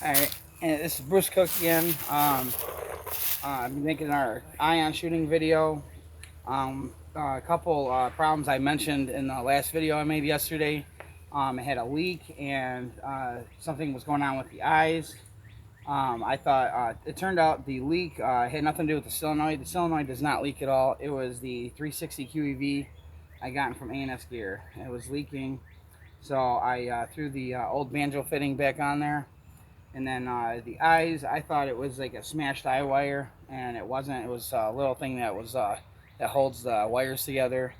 Alright, and this is Bruce Cook again. I'm making our ion shooting video. A couple problems I mentioned in the last video I made yesterday. I had a leak and something was going on with the eyes. I thought it turned out the leak had nothing to do with the solenoid. The solenoid does not leak at all. It was the 360 QEV I got from ansgear. It was leaking, so I threw the old banjo fitting back on there. And then the eyes, I thought it was like a smashed eye wire, and it wasn't. It was a little thing that was that holds the wires together.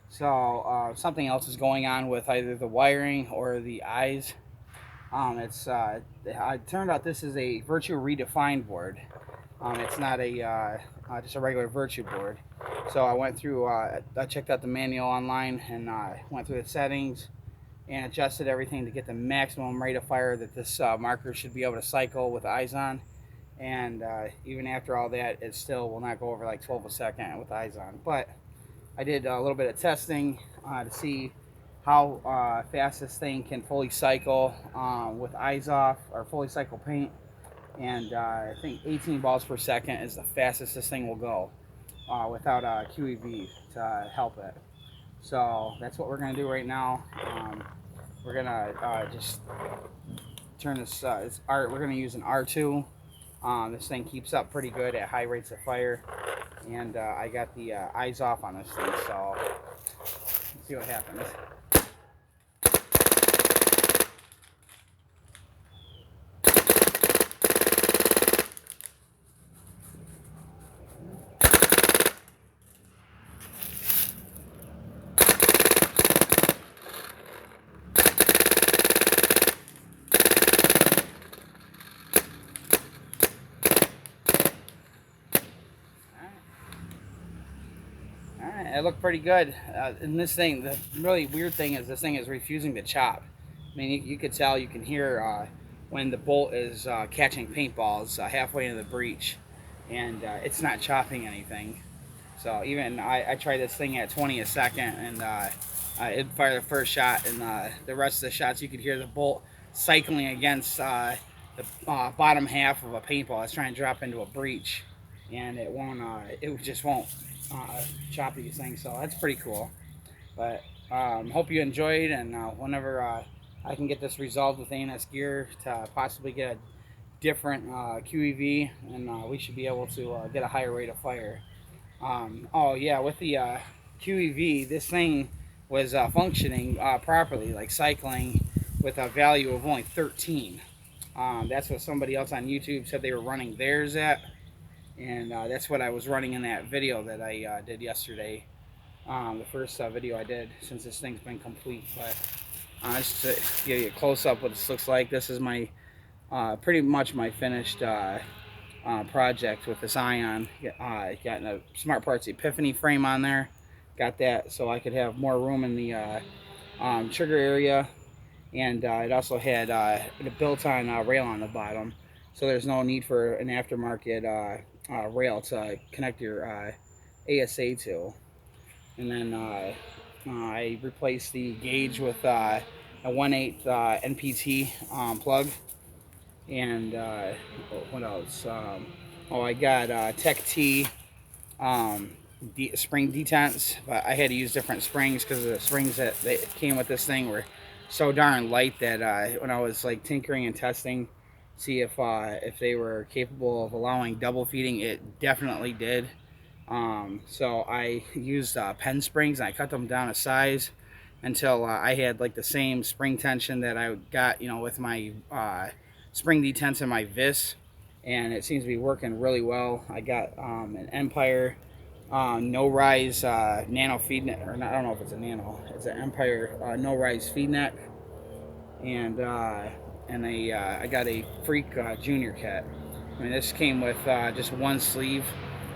So something else is going on with either the wiring or the eyes. It turned out this is a Virtue Redefined board. It's not a just a regular Virtue board. So I went through. I checked out the manual online and went through the settings and adjusted everything to get the maximum rate of fire that this marker should be able to cycle with eyes on. And even after all that, it still will not go over like 12 a second with eyes on. But I did a little bit of testing to see how fast this thing can fully cycle with eyes off, or fully cycle paint. And I think 18 balls per second is the fastest this thing will go without QEV to help it. So that's what we're going to do right now. We're going to just turn this we're going to use an R2. This thing keeps up pretty good at high rates of fire. And I got the eyes off on this thing, so let's see what happens. Alright, it looked pretty good. And this thing, the really weird thing is this thing is refusing to chop. I mean, you could tell, you can hear when the bolt is catching paintballs halfway into the breech, and it's not chopping anything. So even I tried this thing at 20 a second, and it fired the first shot, and the rest of the shots you could hear the bolt cycling against the bottom half of a paintball. It's trying to drop into a breech, and it won't. It just won't chop these things. So that's pretty cool. But hope you enjoyed, and whenever I can get this resolved with ansgear to possibly get a different QEV, and we should be able to get a higher rate of fire. Oh yeah, with the QEV, this thing was functioning properly, like cycling with a value of only 13. That's what somebody else on YouTube said they were running theirs at, and that's what I was running in that video that I did yesterday. The first video I did since this thing's been complete. But just to give you a close-up what this looks like, this is my pretty much my finished project with this ion. Got a Smart Parts Epiphany frame on there. Got that so I could have more room in the trigger area, and it also had a built-on rail on the bottom, so there's no need for an aftermarket rail to connect your ASA to. And then I replaced the gauge with a 1/8 NPT plug. And what else? I got Tech T spring detents, but I had to use different springs because the springs that came with this thing were so darn light that when I was like tinkering and testing, see if they were capable of allowing double feeding, it definitely did. So I used pen springs, and I cut them down a size until I had like the same spring tension that I got, with my spring detents in my vis, and it seems to be working really well. I got an Empire no rise nano feed net, or not, I don't know if it's a nano. It's an Empire no rise feed net, and I got a Freak Junior kit. I mean, this came with just one sleeve.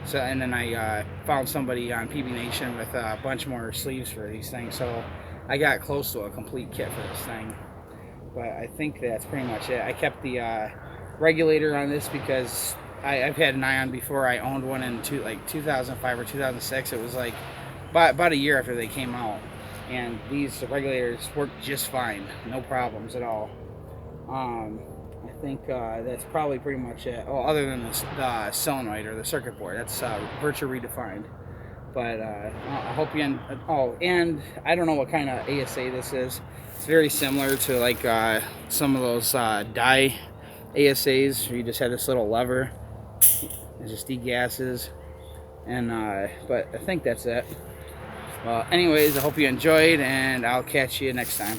So, and then I found somebody on PB Nation with a bunch more sleeves for these things. So I got close to a complete kit for this thing. But I think that's pretty much it. I kept the regulator on this because I've had an ion before. I owned one in 2005 or 2006. It was like about a year after they came out. And these regulators work just fine. No problems at all. I think that's probably pretty much it. Oh, other than the solenoid or the circuit board, that's virtual redefined. But I hope you. Oh, and I don't know what kind of ASA this is. It's very similar to like some of those die ASAs where you just have this little lever. It just degasses. And but I think that's it. Well, anyways, I hope you enjoyed, and I'll catch you next time.